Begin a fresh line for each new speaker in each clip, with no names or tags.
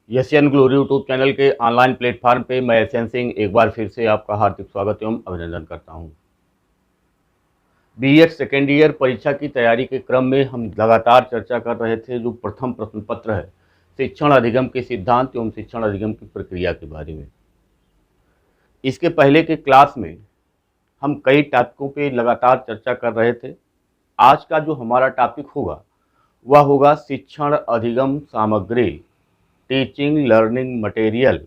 Asian glory YouTube channel के online platform पे मैं एशियन सिंह एक बार फिर से आपका हार्दिक स्वागत एवं अभिनंदन करता हूं। बीएड सेकेंड ईयर परीक्षा की तैयारी के क्रम में हम लगातार चर्चा कर रहे थे जो प्रथम प्रश्न पत्र है शिक्षण अधिगम के सिद्धांत एवं शिक्षण अधिगम की प्रक्रिया के बारे में। इसके पहले के क्लास में हम कई टॉपिकों पे लगातार चर्चा कर रहे थे। आज का जो हमारा टॉपिक होगा वह होगा शिक्षण अधिगम सामग्री, टीचिंग लर्निंग मटेरियल,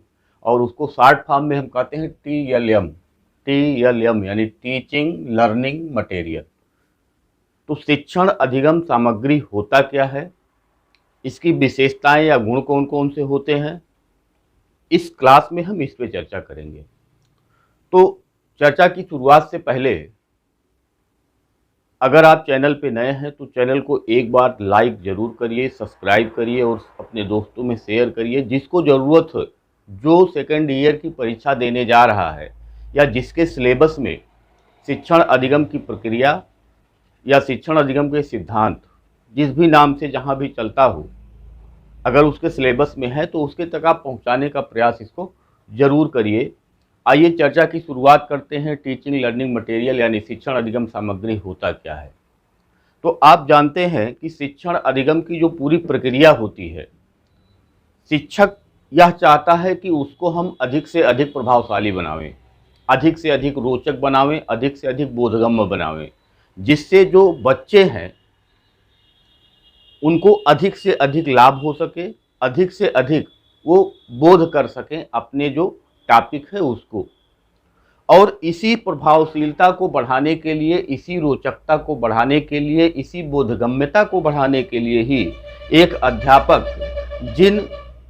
और उसको शॉर्ट फॉर्म में हम कहते हैं टीएलएम यानी टीचिंग लर्निंग मटेरियल। तो शिक्षण अधिगम सामग्री होता क्या है, इसकी विशेषताएं या गुण कौन कौन से होते हैं, इस क्लास में हम इस पे चर्चा करेंगे। तो चर्चा की शुरुआत से पहले अगर आप चैनल पे नए हैं तो चैनल को एक बार लाइक ज़रूर करिए, सब्सक्राइब करिए और अपने दोस्तों में शेयर करिए। जिसको ज़रूरत हो, जो सेकंड ईयर की परीक्षा देने जा रहा है या जिसके सिलेबस में शिक्षण अधिगम की प्रक्रिया या शिक्षण अधिगम के सिद्धांत जिस भी नाम से जहाँ भी चलता हो, अगर उसके सिलेबस में है तो उसके तक आप पहुँचाने का प्रयास इसको ज़रूर करिए। आइए चर्चा की शुरुआत करते हैं। टीचिंग लर्निंग मटेरियल यानी शिक्षण अधिगम सामग्री होता क्या है। तो आप जानते हैं कि शिक्षण अधिगम की जो पूरी प्रक्रिया होती है, शिक्षक यह चाहता है कि उसको हम अधिक से अधिक प्रभावशाली बनावें, अधिक से अधिक रोचक बनावें, अधिक से अधिक बोधगम्य बनावें, जिससे जो बच्चे हैं उनको अधिक से अधिक लाभ हो सके, अधिक से अधिक वो बोध कर सकें अपने जो टॉपिक है उसको। और इसी प्रभावशीलता को बढ़ाने के लिए, इसी रोचकता को बढ़ाने के लिए, इसी बोधगम्यता को बढ़ाने के लिए ही एक अध्यापक जिन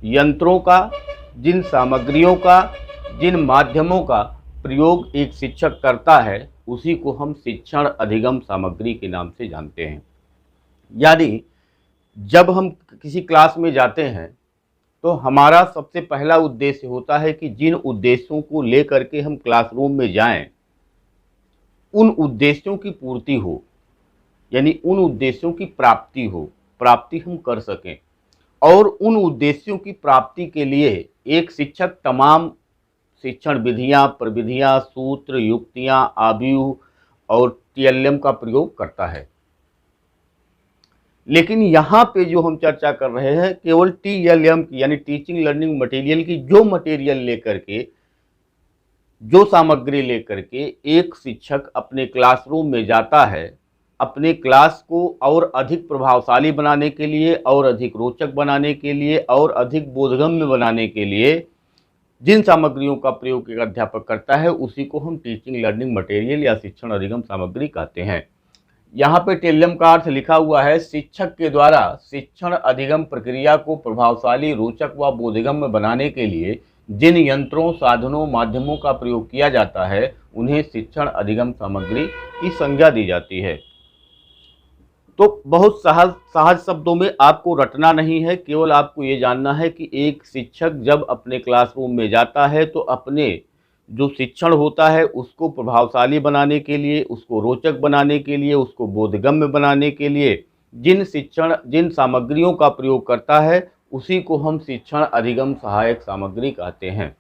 यंत्रों का, जिन सामग्रियों का, जिन माध्यमों का प्रयोग एक शिक्षक करता है, उसी को हम शिक्षण अधिगम सामग्री के नाम से जानते हैं। यानी जब हम किसी क्लास में जाते हैं तो हमारा सबसे पहला उद्देश्य होता है कि जिन उद्देश्यों को लेकर के हम क्लासरूम में जाएं, उन उद्देश्यों की पूर्ति हो, यानी उन उद्देश्यों की प्राप्ति हो, प्राप्ति हम कर सकें। और उन उद्देश्यों की प्राप्ति के लिए एक शिक्षक तमाम शिक्षण विधियां, प्रविधियां, सूत्र, युक्तियां, आव्यूह और टीएलएम का प्रयोग करता है। लेकिन यहाँ पे जो हम चर्चा कर रहे हैं केवल टीएलएम की यानी टीचिंग लर्निंग मटेरियल की, जो मटेरियल लेकर के, जो सामग्री लेकर के एक शिक्षक अपने क्लासरूम में जाता है अपने क्लास को और अधिक प्रभावशाली बनाने के लिए, और अधिक रोचक बनाने के लिए, और अधिक बोधगम्य बनाने के लिए जिन सामग्रियों का प्रयोग एक अध्यापक करता है, उसी को हम टीचिंग लर्निंग मटेरियल या शिक्षण अधिगम सामग्री कहते हैं। यहाँ पे टेल्यम का अर्थ लिखा हुआ है शिक्षक के द्वारा शिक्षण अधिगम प्रक्रिया को प्रभावशाली, रोचक व बोधगम्य बनाने के लिए जिन यंत्रों, साधनों, माध्यमों का प्रयोग किया जाता है उन्हें शिक्षण अधिगम सामग्री की संज्ञा दी जाती है। तो बहुत सहज शब्दों में आपको रटना नहीं है, केवल आपको ये जानना है कि एक शिक्षक जब अपने क्लासरूम में जाता है तो अपने जो शिक्षण होता है उसको प्रभावशाली बनाने के लिए, उसको रोचक बनाने के लिए, उसको बोधगम्य बनाने के लिए जिन सामग्रियों का प्रयोग करता है उसी को हम शिक्षण अधिगम सहायक सामग्री कहते हैं।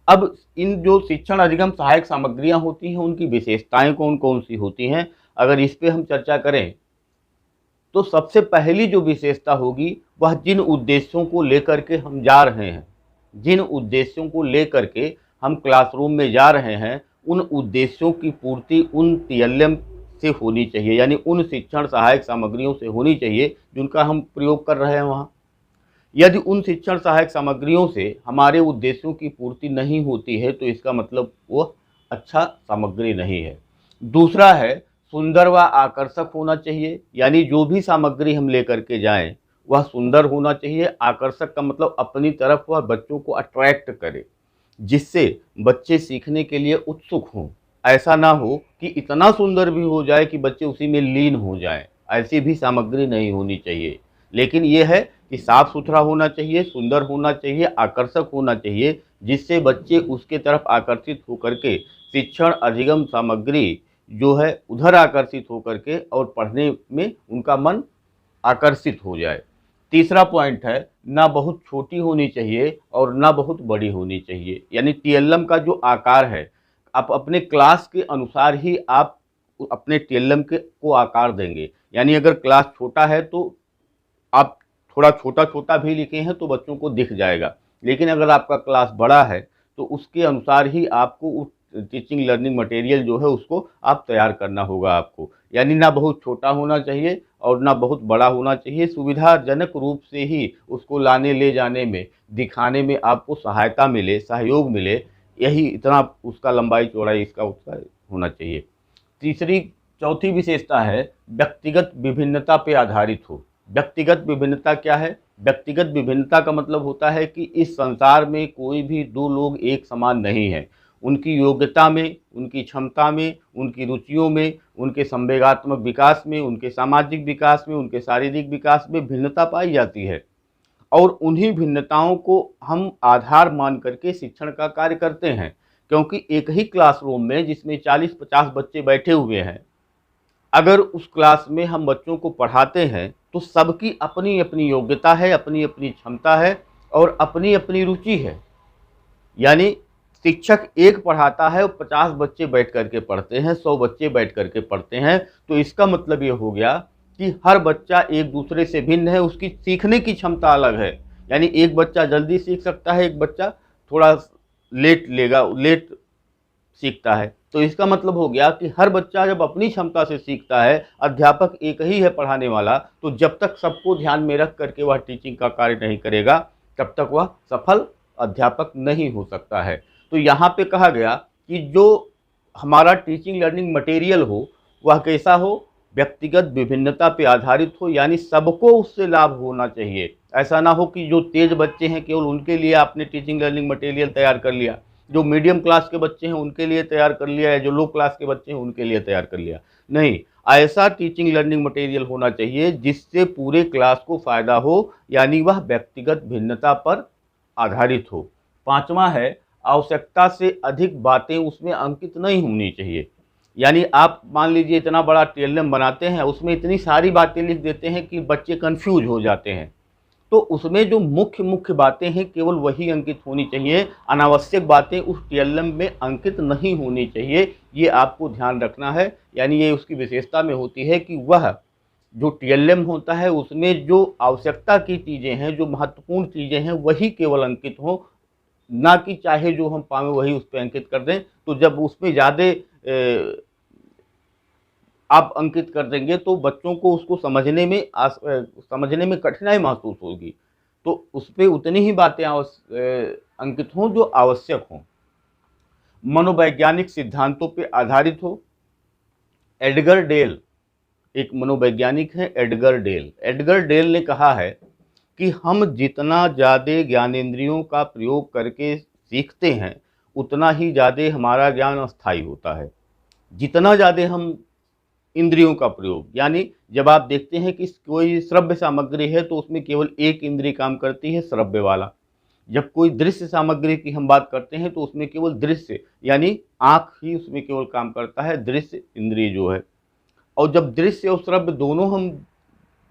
अब इन जो शिक्षण अधिगम सहायक सामग्रियां होती हैं उनकी विशेषताएं कौन कौन सी होती हैं, अगर इस पे हम चर्चा करें तो सबसे पहली जो विशेषता होगी वह जिन उद्देश्यों को लेकर के हम जा रहे हैं, जिन उद्देश्यों को लेकर के हम क्लासरूम में जा रहे हैं, उन उद्देश्यों की पूर्ति उन टीएलएम से होनी चाहिए, यानी उन शिक्षण सहायक सामग्रियों से होनी चाहिए जिनका हम प्रयोग कर रहे हैं वहाँ। यदि उन शिक्षण सहायक सामग्रियों से हमारे उद्देश्यों की पूर्ति नहीं होती है तो इसका मतलब वह अच्छा सामग्री नहीं है। दूसरा है सुंदर व आकर्षक होना चाहिए, यानी जो भी सामग्री हम लेकर के जाएं वह सुंदर होना चाहिए। आकर्षक का मतलब अपनी तरफ वह बच्चों को अट्रैक्ट करे, जिससे बच्चे सीखने के लिए उत्सुक हों। ऐसा ना हो कि इतना सुंदर भी हो जाए कि बच्चे उसी में लीन हो जाएं, ऐसी भी सामग्री नहीं होनी चाहिए। लेकिन यह है कि साफ सुथरा होना चाहिए, सुंदर होना चाहिए, आकर्षक होना चाहिए, जिससे बच्चे उसके तरफ आकर्षित होकर के शिक्षण अधिगम सामग्री जो है उधर आकर्षित होकर के और पढ़ने में उनका मन आकर्षित हो जाए। तीसरा पॉइंट है ना बहुत छोटी होनी चाहिए और ना बहुत बड़ी होनी चाहिए। यानी टीएलएम का जो आकार है, आप अपने क्लास के अनुसार ही आप अपने टीएलएम के को आकार देंगे। यानी अगर क्लास छोटा है तो आप थोड़ा छोटा-छोटा भी लिखे हैं तो बच्चों को दिख जाएगा। लेकिन अगर आपका क्लास बड़ा है तो उसके अनुसार ही आपको उस टीचिंग लर्निंग मटेरियल जो है उसको आप तैयार करना होगा आपको। यानी ना बहुत छोटा होना चाहिए और ना बहुत बड़ा होना चाहिए, सुविधाजनक रूप से ही उसको लाने ले जाने में, दिखाने में आपको सहायता मिले, सहयोग मिले, यही इतना उसका लंबाई चौड़ाई इसका उसका होना चाहिए। तीसरी चौथी विशेषता है व्यक्तिगत विभिन्नता पे आधारित हो। व्यक्तिगत विभिन्नता क्या है? व्यक्तिगत विभिन्नता का मतलब होता है कि इस संसार में कोई भी दो लोग एक समान नहीं है। उनकी योग्यता में, उनकी क्षमता में, उनकी रुचियों में, उनके संवेगात्मक विकास में, उनके सामाजिक विकास में, उनके शारीरिक विकास में भिन्नता पाई जाती है। और उन्हीं भिन्नताओं को हम आधार मान करके शिक्षण का कार्य करते हैं। क्योंकि एक ही क्लासरूम में जिसमें 40-50 बच्चे बैठे हुए हैं, अगर उस क्लास में हम बच्चों को पढ़ाते हैं तो सबकी अपनी अपनी योग्यता है, अपनी अपनी क्षमता है और अपनी अपनी रुचि है। यानी शिक्षक एक पढ़ाता है और 50 बच्चे बैठ करके पढ़ते हैं, 100 बच्चे बैठ करके पढ़ते हैं, तो इसका मतलब ये हो गया कि हर बच्चा एक दूसरे से भिन्न है, उसकी सीखने की क्षमता अलग है। यानी एक बच्चा जल्दी सीख सकता है, एक बच्चा थोड़ा लेट सीखता है। तो इसका मतलब हो गया कि हर बच्चा जब अपनी क्षमता से सीखता है, अध्यापक एक ही है पढ़ाने वाला, तो जब तक सबको ध्यान में रख करके वह टीचिंग का कार्य नहीं करेगा, तब तक वह सफल अध्यापक नहीं हो सकता है। तो यहाँ पे कहा गया कि जो हमारा टीचिंग लर्निंग मटेरियल हो, वह कैसा हो? व्यक्तिगत विभिन्नता पे आधारित हो, यानी सबको उससे लाभ होना चाहिए। ऐसा ना हो कि जो तेज बच्चे हैं केवल उनके लिए आपने टीचिंग लर्निंग मटेरियल तैयार कर लिया, जो मीडियम क्लास के बच्चे हैं उनके लिए तैयार कर लिया, या जो लो क्लास के बच्चे हैं उनके लिए तैयार कर लिया। नहीं, ऐसा टीचिंग लर्निंग मटेरियल होना चाहिए जिससे पूरे क्लास को फ़ायदा हो, यानी वह व्यक्तिगत भिन्नता पर आधारित हो। पाँचवा है, आवश्यकता से अधिक बातें उसमें अंकित नहीं होनी चाहिए। यानी आप मान लीजिए इतना बड़ा टीएलएम बनाते हैं, उसमें इतनी सारी बातें लिख देते हैं कि बच्चे कन्फ्यूज हो जाते हैं। तो उसमें जो मुख्य मुख्य बातें हैं केवल वही अंकित होनी चाहिए, अनावश्यक बातें उस टीएलएम में अंकित नहीं होनी चाहिए, ये आपको ध्यान रखना है। यानी ये उसकी विशेषता में होती है कि वह जो टीएलएम होता है उसमें जो आवश्यकता की चीज़ें हैं, जो महत्वपूर्ण चीज़ें हैं, वही केवल अंकित हों, ना कि चाहे जो हम पाएँ वही उस पे अंकित कर दें। तो जब उसमें ज़्यादा आप अंकित कर देंगे तो बच्चों को उसको समझने में कठिनाई महसूस होगी। तो उसपे उतनी ही बातें अंकित हों जो आवश्यक हों। मनोवैज्ञानिक सिद्धांतों पे आधारित हो। एडगर डेल एक मनोवैज्ञानिक हैं, एडगर डेल। एडगर डेल ने कहा है कि हम जितना ज़्यादा ज्ञानेंद्रियों का प्रयोग करके सीखते हैं, उतना ही ज़्यादा हमारा ज्ञान अस्थायी होता है। जितना ज़्यादा हम इंद्रियों का प्रयोग, यानी जब आप देखते हैं कि कोई श्रव्य सामग्री है तो उसमें केवल एक इंद्रिय काम करती है, श्रव्य वाला। जब कोई दृश्य सामग्री की हम बात करते हैं तो उसमें केवल दृश्य यानी आँख ही उसमें केवल काम करता है, दृश्य इंद्रिय जो है। और जब दृश्य और श्रव्य दोनों हम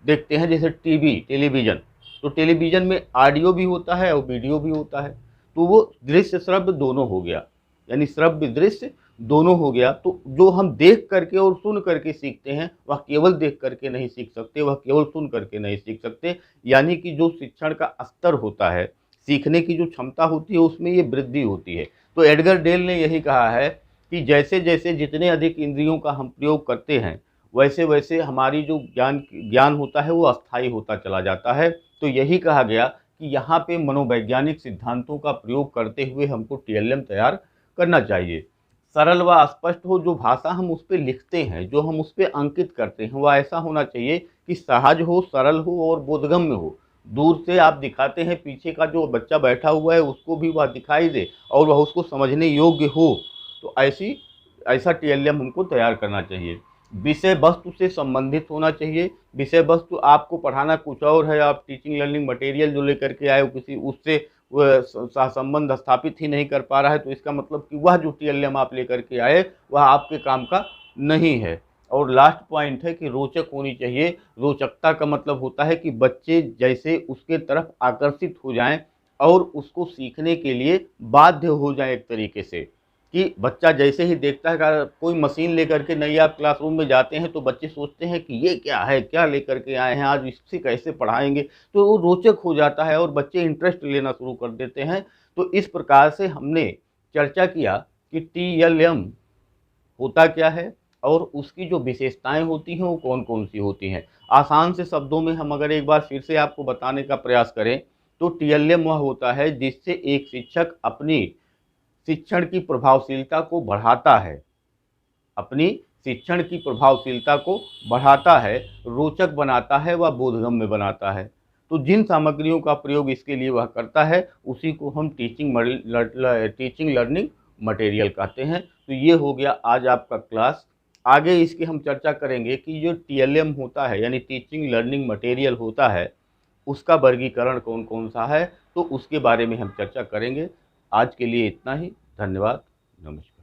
देखते हैं, जैसे टेलीविज़न, तो टेलीविज़न में ऑडियो भी होता है और वीडियो भी होता है, तो वो दृश्य श्रव्य दोनों हो गया, यानी श्रव्य दृश्य दोनों हो गया। तो जो हम देख करके और सुन करके सीखते हैं, वह केवल देख करके नहीं सीख सकते, वह केवल सुन करके नहीं सीख सकते। यानी कि जो शिक्षण का स्तर होता है, सीखने की जो क्षमता होती है, उसमें ये वृद्धि होती है। तो एडगर डेल ने यही कहा है कि जैसे जैसे जितने अधिक इंद्रियों का हम प्रयोग करते हैं, वैसे वैसे हमारी जो ज्ञान होता है वो अस्थायी होता चला जाता है। तो यही कहा गया कि यहाँ पे मनोवैज्ञानिक सिद्धांतों का प्रयोग करते हुए हमको टीएलएम तैयार करना चाहिए। सरल व स्पष्ट हो, जो भाषा हम उस पर लिखते हैं, जो हम उस पर अंकित करते हैं, वह ऐसा होना चाहिए कि सहज हो, सरल हो और बोधगम्य हो। दूर से आप दिखाते हैं, पीछे का जो बच्चा बैठा हुआ है उसको भी वह दिखाई दे और वह उसको समझने योग्य हो। तो ऐसा टीएलएम हमको तैयार करना चाहिए। विषय वस्तु से संबंधित होना चाहिए। विषय वस्तु आपको पढ़ाना कुछ और है, आप टीचिंग लर्निंग मटेरियल जो लेकर के आए हो किसी उससे वह संबंध स्थापित ही नहीं कर पा रहा है, तो इसका मतलब कि वह जो टीएलएम आप लेकर के आए वह आपके काम का नहीं है। और लास्ट पॉइंट है कि रोचक होनी चाहिए। रोचकता का मतलब होता है कि बच्चे जैसे उसके तरफ आकर्षित हो जाएं और उसको सीखने के लिए बाध्य हो जाए एक तरीके से, कि बच्चा जैसे ही देखता है कि कोई मशीन लेकर के नहीं, आप क्लासरूम में जाते हैं तो बच्चे सोचते हैं कि ये क्या है, क्या लेकर के आए हैं, आज इससे कैसे पढ़ाएंगे, तो वो रोचक हो जाता है और बच्चे इंटरेस्ट लेना शुरू कर देते हैं। तो इस प्रकार से हमने चर्चा किया कि TLM होता क्या है और उसकी जो विशेषताएं होती हैं वो कौन कौन सी होती हैं। आसान से शब्दों में हम अगर एक बार फिर से आपको बताने का प्रयास करें तो TLM वह होता है जिससे एक शिक्षक अपनी शिक्षण की प्रभावशीलता को बढ़ाता है, अपनी शिक्षण की प्रभावशीलता को बढ़ाता है, रोचक बनाता है व बोधगम्य बनाता है। तो जिन सामग्रियों का प्रयोग इसके लिए वह करता है उसी को हम टीचिंग लर्निंग मटेरियल कहते हैं। तो ये हो गया आज आपका क्लास। आगे इसकी हम चर्चा करेंगे कि जो TLM होता है यानी टीचिंग लर्निंग मटेरियल होता है उसका वर्गीकरण कौन कौन सा है, तो उसके बारे में हम चर्चा करेंगे। आज के लिए इतना ही। धन्यवाद। नमस्कार।